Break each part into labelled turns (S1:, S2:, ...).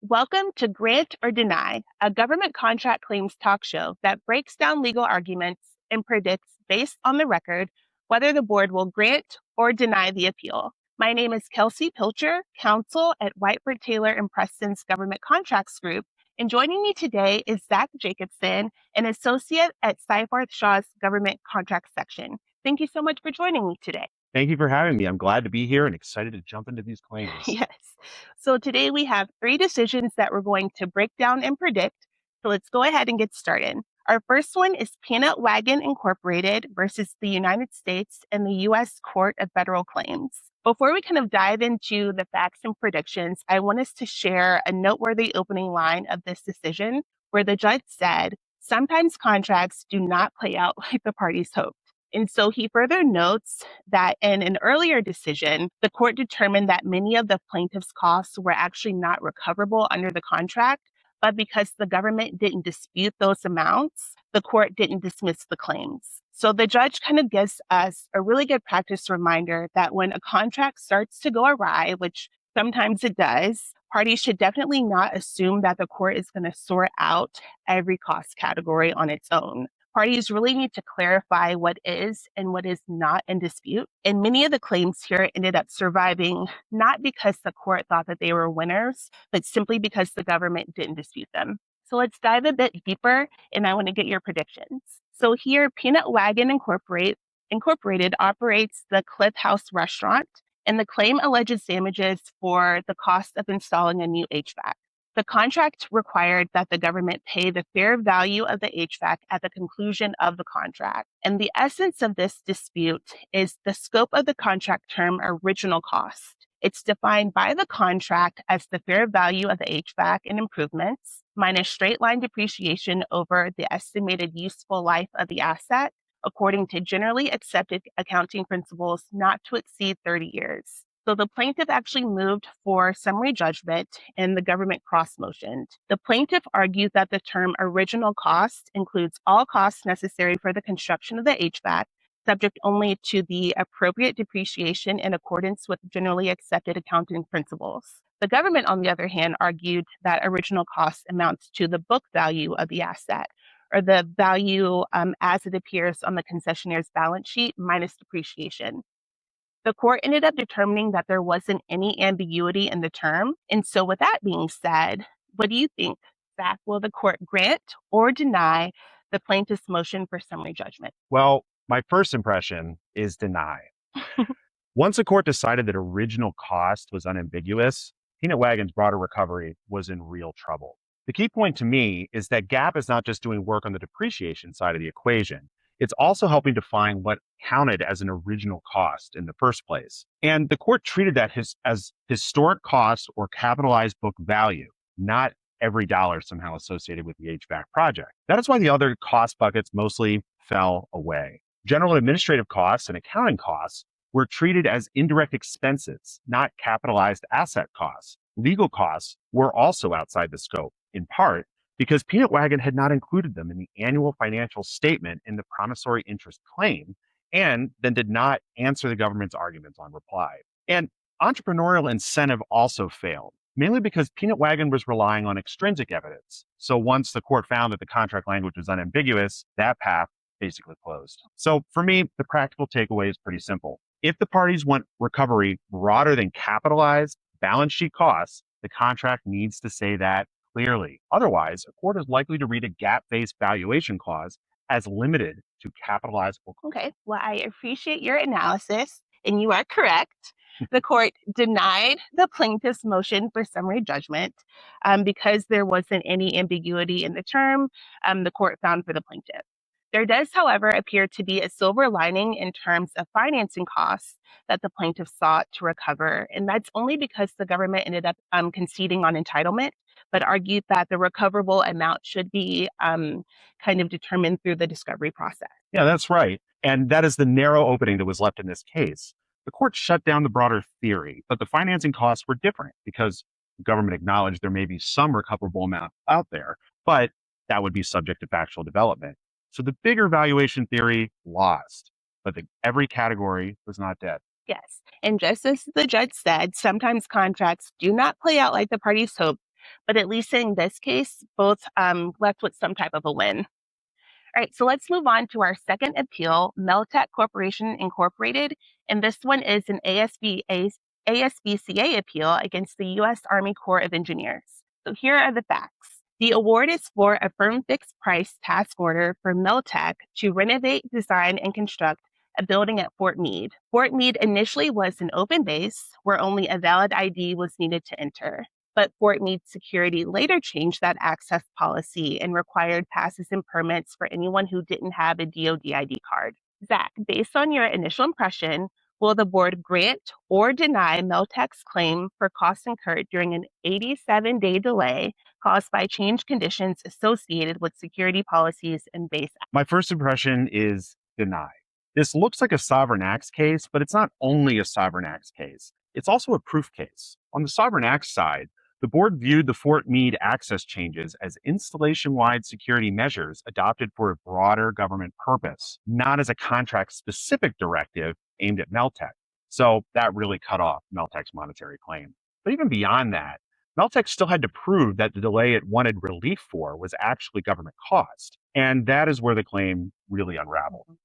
S1: Welcome to Grant or Deny, a government contract claims talk show that breaks down legal arguments and predicts, based on the record, whether the board will grant or deny the appeal. My name is Kelsi Pilcher, counsel at Whiteford, Taylor and Preston's Government Contracts Group, and joining me today is Zach Jacobson, an associate at Seyfarth Shaw's Government Contracts section. Thank you so much for joining me today.
S2: Thank you for having me. I'm glad to be here and excited to jump into these claims.
S1: Yes. So today we have 3 decisions that we're going to break down and predict. So let's go ahead and get started. Our first one is Peanut Wagon Incorporated versus the United States and the U.S. Court of Federal Claims. Before we kind of dive into the facts and predictions, I want us to share a noteworthy opening line of this decision where the judge said, "Sometimes contracts do not play out like the parties hoped." And so he further notes that in an earlier decision, the court determined that many of the plaintiff's costs were actually not recoverable under the contract, but because the government didn't dispute those amounts, the court didn't dismiss the claims. So the judge kind of gives us a really good practice reminder that when a contract starts to go awry, which sometimes it does, parties should definitely not assume that the court is going to sort out every cost category on its own. Parties really need to clarify what is and what is not in dispute. And many of the claims here ended up surviving, not because the court thought that they were winners, but simply because the government didn't dispute them. So let's dive a bit deeper, and I want to get your predictions. So here, Peanut Wagon Incorporated operates the Cliff House restaurant, and the claim alleges damages for the cost of installing a new HVAC. The contract required that the government pay the fair value of the HVAC at the conclusion of the contract. And the essence of this dispute is the scope of the contract term original cost. It's defined by the contract as the fair value of the HVAC and improvements minus straight line depreciation over the estimated useful life of the asset, according to generally accepted accounting principles not to exceed 30 years. So the plaintiff actually moved for summary judgment and the government cross-motioned. The plaintiff argued that the term original cost includes all costs necessary for the construction of the HVAC, subject only to the appropriate depreciation in accordance with generally accepted accounting principles. The government, on the other hand, argued that original cost amounts to the book value of the asset, or the value as it appears on the concessionaire's balance sheet minus depreciation. The court ended up determining that there wasn't any ambiguity in the term. And so with that being said, what do you think, Zach? Will the court grant or deny the plaintiff's motion for summary judgment?
S2: Well, my first impression is deny. Once the court decided that original cost was unambiguous, Peanut Wagon's broader recovery was in real trouble. The key point to me is that GAAP is not just doing work on the depreciation side of the equation. It's also helping define what counted as an original cost in the first place. And the court treated that as historic cost or capitalized book value, not every dollar somehow associated with the HVAC project. That is why the other cost buckets mostly fell away. General and administrative costs and accounting costs were treated as indirect expenses, not capitalized asset costs. Legal costs were also outside the scope, in part because Peanut Wagon had not included them in the annual financial statement in the promissory interest claim, and then did not answer the government's arguments on reply. And entrepreneurial incentive also failed, mainly because Peanut Wagon was relying on extrinsic evidence. So once the court found that the contract language was unambiguous, that path basically closed. So for me, the practical takeaway is pretty simple. If the parties want recovery broader than capitalized balance sheet costs, the contract needs to say that clearly. Otherwise, a court is likely to read a GAAP-based valuation clause as limited to capitalizable.
S1: Okay, well, I appreciate your analysis, and you are correct. The court denied the plaintiff's motion for summary judgment because there wasn't any ambiguity in the term. The court found for the plaintiff. There does, however, appear to be a silver lining in terms of financing costs that the plaintiff sought to recover, and that's only because the government ended up conceding on entitlement, but argued that the recoverable amount should be kind of determined through the discovery process.
S2: Yeah, that's right. And that is the narrow opening that was left in this case. The court shut down the broader theory, but the financing costs were different because the government acknowledged there may be some recoverable amount out there, but that would be subject to factual development. So the bigger valuation theory lost, but every category was not dead.
S1: Yes. And just as the judge said, sometimes contracts do not play out like the parties hoped, but at least in this case, both left with some type of a win. All right, so let's move on to our second appeal, Meltec Corporation Incorporated, and this one is an ASBCA appeal against the U.S. Army Corps of Engineers. So here are the facts. The award is for a firm fixed price task order for Meltec to renovate, design, and construct a building at Fort Meade. Fort Meade initially was an open base where only a valid ID was needed to enter. But Fort Meade Security later changed that access policy and required passes and permits for anyone who didn't have a DoD ID card. Zach, based on your initial impression, will the board grant or deny Meltec's claim for costs incurred during an 87-day delay caused by changed conditions associated with security policies and base?
S2: My first impression is deny. This looks like a sovereign acts case, but it's not only a sovereign acts case. It's also a proof case. On the sovereign acts side, the board viewed the Fort Meade access changes as installation-wide security measures adopted for a broader government purpose, not as a contract-specific directive aimed at Meltec. So that really cut off Meltec's monetary claim. But even beyond that, Meltec still had to prove that the delay it wanted relief for was actually government caused. And that is where the claim really unraveled.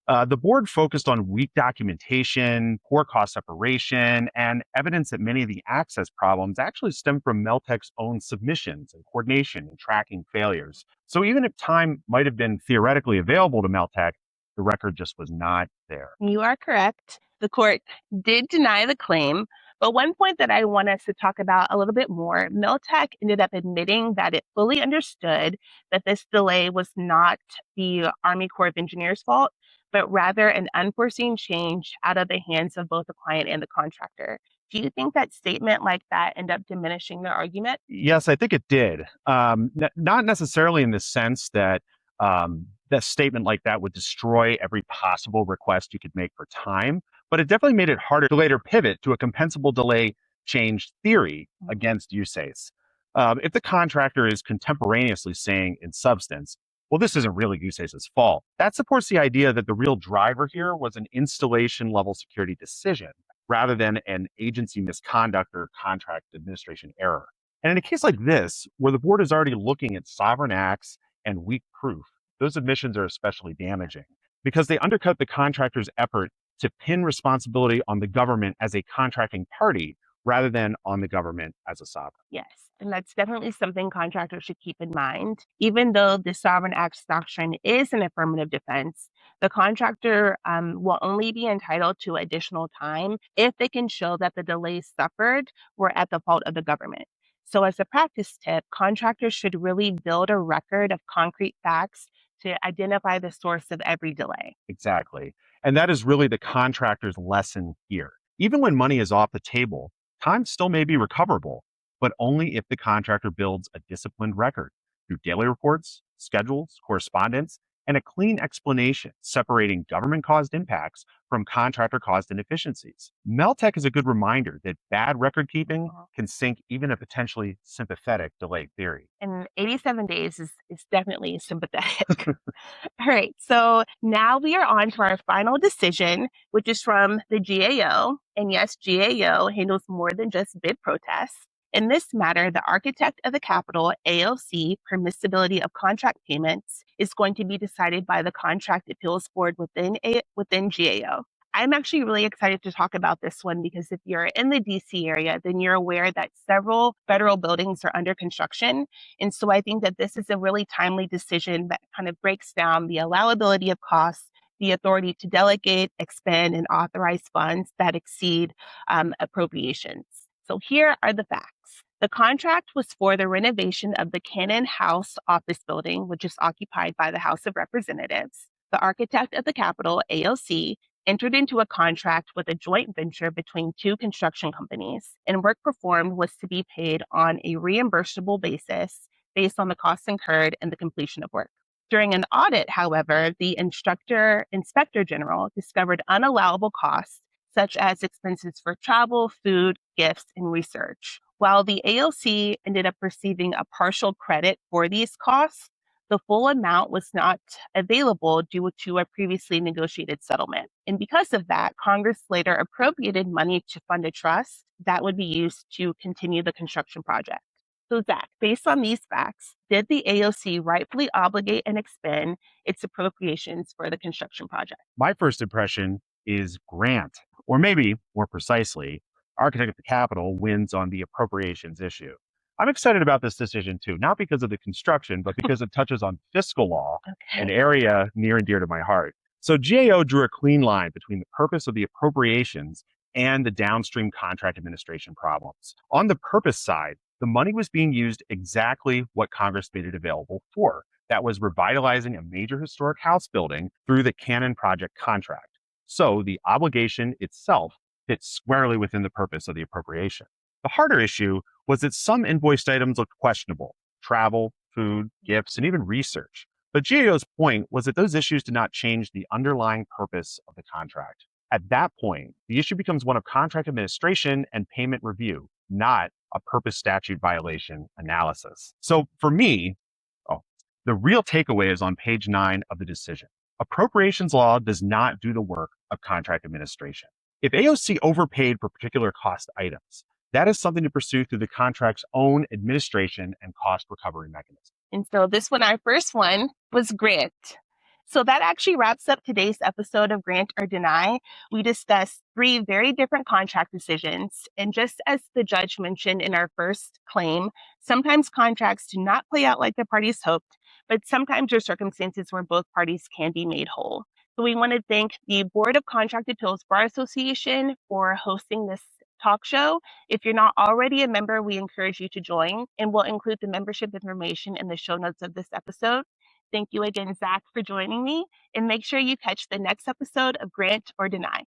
S2: The board focused on weak documentation, poor cost separation, and evidence that many of the access problems actually stem from Meltec's own submissions and coordination and tracking failures. So even if time might have been theoretically available to Meltec, the record just was not there.
S1: You are correct. The court did deny the claim, but one point that I want us to talk about a little bit more, Meltec ended up admitting that it fully understood that this delay was not the Army Corps of Engineers' fault, but rather an unforeseen change out of the hands of both the client and the contractor. Do you think that statement like that ended up diminishing the argument?
S2: Yes, I think it did. Not necessarily in the sense that that statement like that would destroy every possible request you could make for time, but it definitely made it harder to later pivot to a compensable delay change theory against USACE. If the contractor is contemporaneously saying in substance, well, this isn't really USACE's fault, that supports the idea that the real driver here was an installation level security decision rather than an agency misconduct or contract administration error. And in a case like this, where the board is already looking at sovereign acts and weak proof, those admissions are especially damaging because they undercut the contractor's effort to pin responsibility on the government as a contracting party rather than on the government as a sovereign.
S1: Yes, and that's definitely something contractors should keep in mind. Even though the sovereign acts doctrine is an affirmative defense, the contractor will only be entitled to additional time if they can show that the delays suffered were at the fault of the government. So as a practice tip, contractors should really build a record of concrete facts to identify the source of every delay.
S2: Exactly. And that is really the contractor's lesson here. Even when money is off the table, time still may be recoverable, but only if the contractor builds a disciplined record through daily reports, schedules, correspondence, and a clean explanation separating government-caused impacts from contractor-caused inefficiencies. Meltec is a good reminder that bad record keeping can sink even a potentially sympathetic delay theory.
S1: And 87 days is definitely sympathetic. All right, so now we are on to our final decision, which is from the GAO. And yes, GAO handles more than just bid protests. In this matter, the architect of the Capitol, ALC, permissibility of contract payments is going to be decided by the Contract Appeals Board within GAO. I'm actually really excited to talk about this one because if you're in the DC area, then you're aware that several federal buildings are under construction. And so I think that this is a really timely decision that kind of breaks down the allowability of costs, the authority to delegate, expend, and authorize funds that exceed appropriations. So here are the facts. The contract was for the renovation of the Cannon House office building, which is occupied by the House of Representatives. The architect of the Capitol, ALC, entered into a contract with a joint venture between two construction companies, and work performed was to be paid on a reimbursable basis based on the costs incurred and the completion of work. During an audit, however, the inspector general discovered unallowable costs such as expenses for travel, food, gifts, and research. While the ALC ended up receiving a partial credit for these costs, the full amount was not available due to a previously negotiated settlement. And because of that, Congress later appropriated money to fund a trust that would be used to continue the construction project. So, Zach, based on these facts, did the AOC rightfully obligate and expend its appropriations for the construction project?
S2: My first impression is Grant, or maybe more precisely, Architect of the Capitol wins on the appropriations issue. I'm excited about this decision too, not because of the construction, but because it touches on fiscal law, an
S1: Okay.
S2: area near and dear to my heart. So GAO drew a clean line between the purpose of the appropriations and the downstream contract administration problems. On the purpose side, the money was being used exactly what Congress made it available for. That was revitalizing a major historic house building through the Cannon Project contract. So the obligation itself fits squarely within the purpose of the appropriation. The harder issue was that some invoiced items looked questionable: travel, food, gifts, and even research. But GAO's point was that those issues did not change the underlying purpose of the contract. At that point, the issue becomes one of contract administration and payment review, not a purpose statute violation analysis. So for me, the real takeaway is on page 9 of the decision. Appropriations law does not do the work of contract administration. If AOC overpaid for particular cost items, that is something to pursue through the contract's own administration and cost recovery mechanism.
S1: And so this one, our first one, was Grant. So that actually wraps up today's episode of Grant or Deny. We discussed 3 very different contract decisions. And just as the judge mentioned in our first claim, sometimes contracts do not play out like the parties hoped, but sometimes there are circumstances where both parties can be made whole. So we want to thank the Board of Contract Appeals Bar Association for hosting this talk show. If you're not already a member, we encourage you to join, and we'll include the membership information in the show notes of this episode. Thank you again, Zach, for joining me, and make sure you catch the next episode of Grant or Deny.